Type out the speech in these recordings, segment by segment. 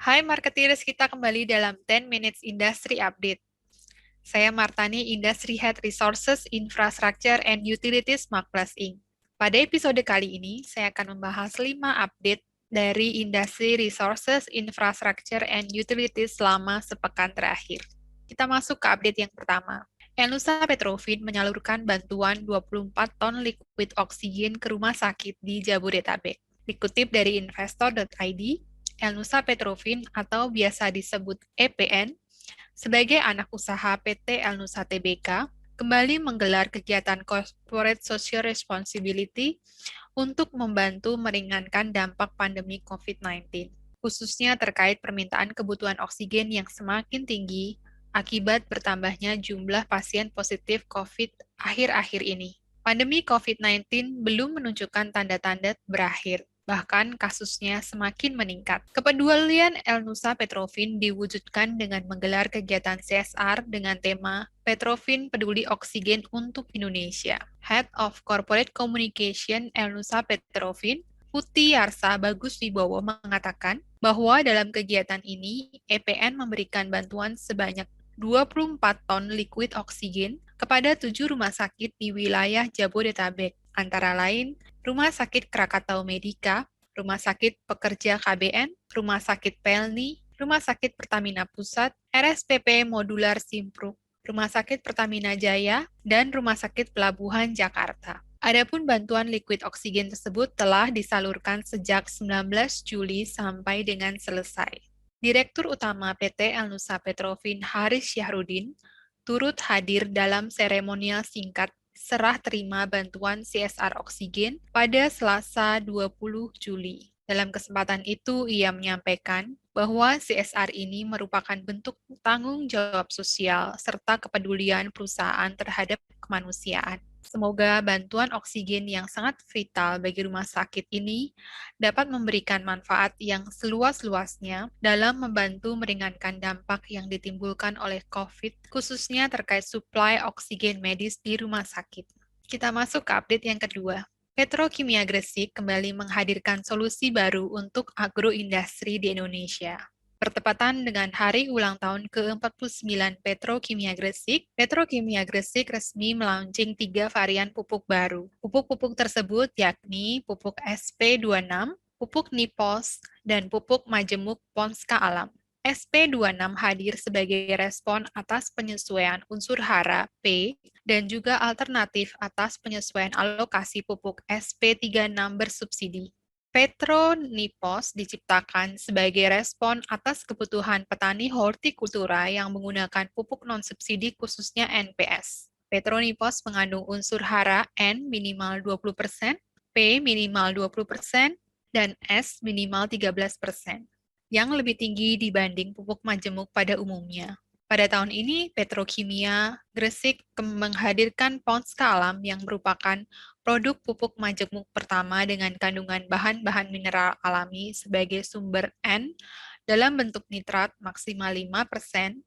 Hai marketeers, kita kembali dalam 10 Minutes Industry Update. Saya Martani, Industry Head Resources, Infrastructure, and Utilities Marketplace Inc. Pada episode kali ini, saya akan membahas 5 update dari Industry Resources, Infrastructure, and Utilities selama sepekan terakhir. Kita masuk ke update yang pertama. Elnusa Petrofin menyalurkan bantuan 24 ton liquid oksigen ke rumah sakit di Jabodetabek. Dikutip dari investor.id, Elnusa Petrofin atau biasa disebut EPN sebagai anak usaha PT Elnusa Tbk kembali menggelar kegiatan Corporate Social Responsibility untuk membantu meringankan dampak pandemi COVID-19, khususnya terkait permintaan kebutuhan oksigen yang semakin tinggi akibat bertambahnya jumlah pasien positif COVID akhir-akhir ini. Pandemi COVID-19 belum menunjukkan tanda-tanda berakhir, bahkan kasusnya semakin meningkat. Kepedulian Elnusa Petrofin diwujudkan dengan menggelar kegiatan CSR dengan tema Petrofin Peduli Oksigen untuk Indonesia. Head of Corporate Communication Elnusa Petrofin, Putih Yarsa Bagus Wibowo mengatakan bahwa dalam kegiatan ini EPN memberikan bantuan sebanyak 24 ton liquid oksigen kepada 7 rumah sakit di wilayah Jabodetabek, antara lain Rumah Sakit Krakatau Medika, Rumah Sakit Pekerja KBN, Rumah Sakit Pelni, Rumah Sakit Pertamina Pusat, RSPP Modular Simpruk, Rumah Sakit Pertamina Jaya, dan Rumah Sakit Pelabuhan Jakarta. Adapun bantuan liquid oksigen tersebut telah disalurkan sejak 19 Juli sampai dengan selesai. Direktur Utama PT Elnusa Petrofin Haris Syahrudin turut hadir dalam seremonial singkat serah terima bantuan CSR oksigen pada Selasa 20 Juli. Dalam kesempatan itu, ia menyampaikan bahwa CSR ini merupakan bentuk tanggung jawab sosial serta kepedulian perusahaan terhadap kemanusiaan. Semoga bantuan oksigen yang sangat vital bagi rumah sakit ini dapat memberikan manfaat yang seluas-luasnya dalam membantu meringankan dampak yang ditimbulkan oleh COVID, khususnya terkait suplai oksigen medis di rumah sakit. Kita masuk ke update yang kedua. Petrokimia Gresik kembali menghadirkan solusi baru untuk agroindustri di Indonesia. Bertepatan dengan hari ulang tahun ke-49 Petrokimia Gresik resmi melaunching 3 varian pupuk baru. Pupuk-pupuk tersebut yakni pupuk SP26, pupuk Nipos, dan pupuk majemuk Ponska Alam. SP26 hadir sebagai respon atas penyesuaian unsur hara P dan juga alternatif atas penyesuaian alokasi pupuk SP36 bersubsidi. Petronipos diciptakan sebagai respon atas kebutuhan petani hortikultura yang menggunakan pupuk non-subsidi khususnya NPS. Petronipos mengandung unsur hara N minimal 20%, P minimal 20%, dan S minimal 13%, yang lebih tinggi dibanding pupuk majemuk pada umumnya. Pada tahun ini, Petrokimia Gresik menghadirkan Ponska Alam yang merupakan produk pupuk majemuk pertama dengan kandungan bahan-bahan mineral alami sebagai sumber N dalam bentuk nitrat maksimal 5%,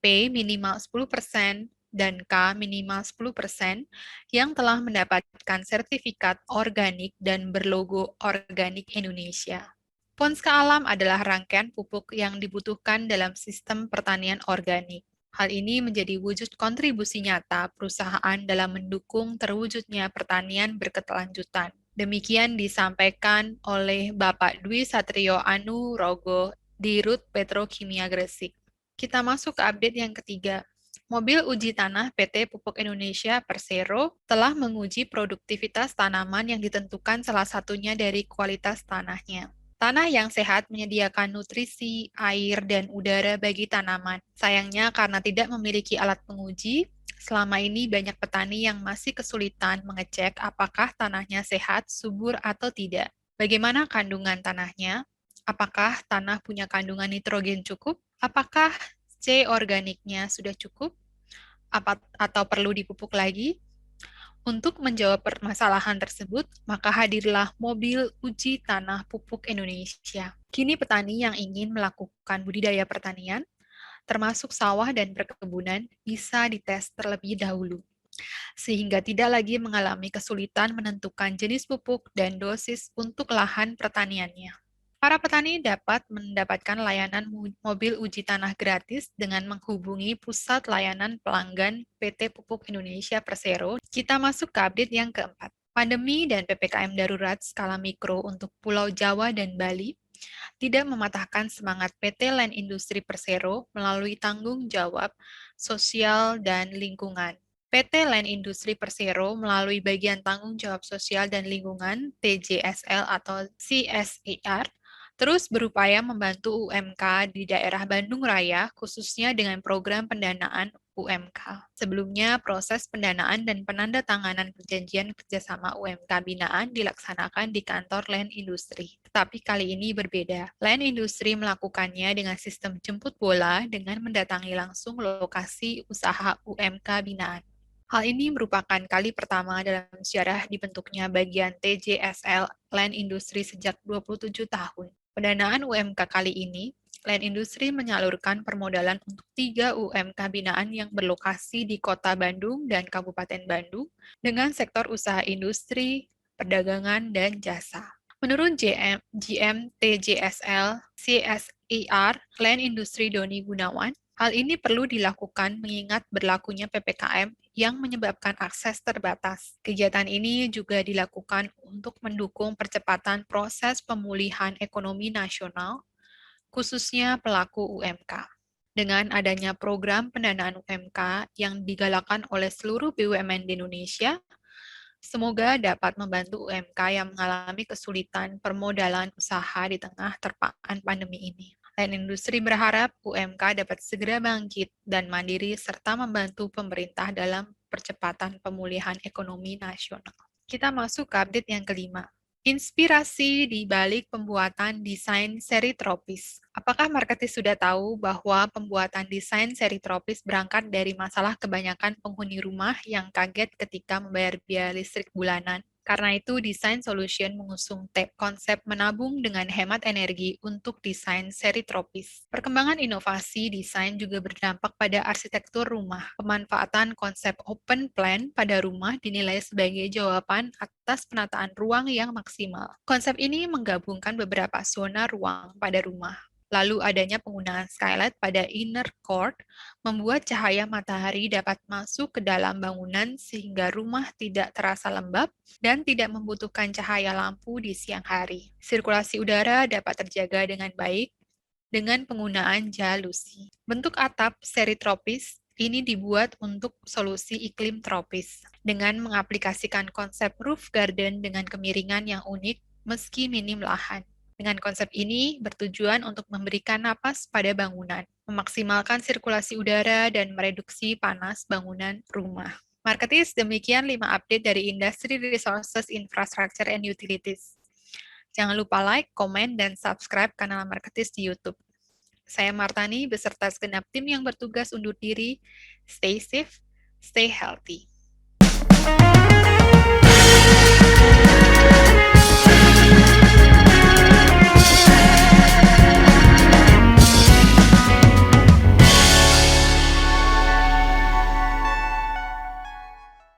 P minimal 10%, dan K minimal 10% yang telah mendapatkan sertifikat organik dan berlogo Organik Indonesia. Ponska Alam adalah rangkaian pupuk yang dibutuhkan dalam sistem pertanian organik. Hal ini menjadi wujud kontribusi nyata perusahaan dalam mendukung terwujudnya pertanian berkelanjutan. Demikian disampaikan oleh Bapak Dwi Satrio Anu Rogo, Dirut Petrokimia Gresik. Kita masuk ke update yang ketiga. Mobil uji tanah PT Pupuk Indonesia Persero telah menguji produktivitas tanaman yang ditentukan salah satunya dari kualitas tanahnya. Tanah yang sehat menyediakan nutrisi, air, dan udara bagi tanaman. Sayangnya karena tidak memiliki alat penguji, selama ini banyak petani yang masih kesulitan mengecek apakah tanahnya sehat, subur, atau tidak. Bagaimana kandungan tanahnya? Apakah tanah punya kandungan nitrogen cukup? Apakah C organiknya sudah cukup? Atau perlu dipupuk lagi? Untuk menjawab permasalahan tersebut, maka hadirlah mobil uji tanah pupuk Indonesia. Kini petani yang ingin melakukan budidaya pertanian, termasuk sawah dan perkebunan, bisa dites terlebih dahulu, sehingga tidak lagi mengalami kesulitan menentukan jenis pupuk dan dosis untuk lahan pertaniannya. Para petani dapat mendapatkan layanan mobil uji tanah gratis dengan menghubungi Pusat Layanan Pelanggan PT Pupuk Indonesia Persero. Kita masuk ke update yang keempat. Pandemi dan PPKM darurat skala mikro untuk Pulau Jawa dan Bali tidak mematahkan semangat PT Land Industri Persero melalui tanggung jawab sosial dan lingkungan. PT Land Industri Persero melalui bagian tanggung jawab sosial dan lingkungan (TJSL) atau CSIR terus berupaya membantu UMK di daerah Bandung Raya, khususnya dengan program pendanaan UMK. Sebelumnya, proses pendanaan dan penandatanganan perjanjian kerjasama UMK binaan dilaksanakan di kantor Land Industri. Tetapi kali ini berbeda. Land Industri melakukannya dengan sistem jemput bola dengan mendatangi langsung lokasi usaha UMK binaan. Hal ini merupakan kali pertama dalam sejarah dibentuknya bagian TJSL Land Industri sejak 27 tahun. Pendanaan UMK kali ini, Land Industri menyalurkan permodalan untuk 3 UMK binaan yang berlokasi di Kota Bandung dan Kabupaten Bandung dengan sektor usaha industri, perdagangan, dan jasa. Menurut GM TJSL CSIR Land Industri Doni Gunawan, hal ini perlu dilakukan mengingat berlakunya PPKM yang menyebabkan akses terbatas. Kegiatan ini juga dilakukan untuk mendukung percepatan proses pemulihan ekonomi nasional, khususnya pelaku UMK. Dengan adanya program pendanaan UMK yang digalakkan oleh seluruh BUMN di Indonesia, semoga dapat membantu UMK yang mengalami kesulitan permodalan usaha di tengah terpaan pandemi ini. Land Industri berharap UMK dapat segera bangkit dan mandiri serta membantu pemerintah dalam percepatan pemulihan ekonomi nasional. Kita masuk ke update yang kelima. Inspirasi di balik pembuatan desain seri tropis. Apakah marketis sudah tahu bahwa pembuatan desain seri tropis berangkat dari masalah kebanyakan penghuni rumah yang kaget ketika membayar biaya listrik bulanan? Karena itu, Design Solution mengusung konsep menabung dengan hemat energi untuk desain seri tropis. Perkembangan inovasi desain juga berdampak pada arsitektur rumah. Pemanfaatan konsep open plan pada rumah dinilai sebagai jawaban atas penataan ruang yang maksimal. Konsep ini menggabungkan beberapa zona ruang pada rumah. Lalu adanya penggunaan skylight pada inner court membuat cahaya matahari dapat masuk ke dalam bangunan sehingga rumah tidak terasa lembab dan tidak membutuhkan cahaya lampu di siang hari. Sirkulasi udara dapat terjaga dengan baik dengan penggunaan jalusi. Bentuk atap seri tropis ini dibuat untuk solusi iklim tropis dengan mengaplikasikan konsep roof garden dengan kemiringan yang unik meski minim lahan. Dengan konsep ini bertujuan untuk memberikan napas pada bangunan, memaksimalkan sirkulasi udara, dan mereduksi panas bangunan rumah. Marketis, demikian 5 update dari Industry Resources Infrastructure and Utilities. Jangan lupa like, komen, dan subscribe kanal Marketis di YouTube. Saya Martani beserta segenap tim yang bertugas undur diri. Stay safe, stay healthy.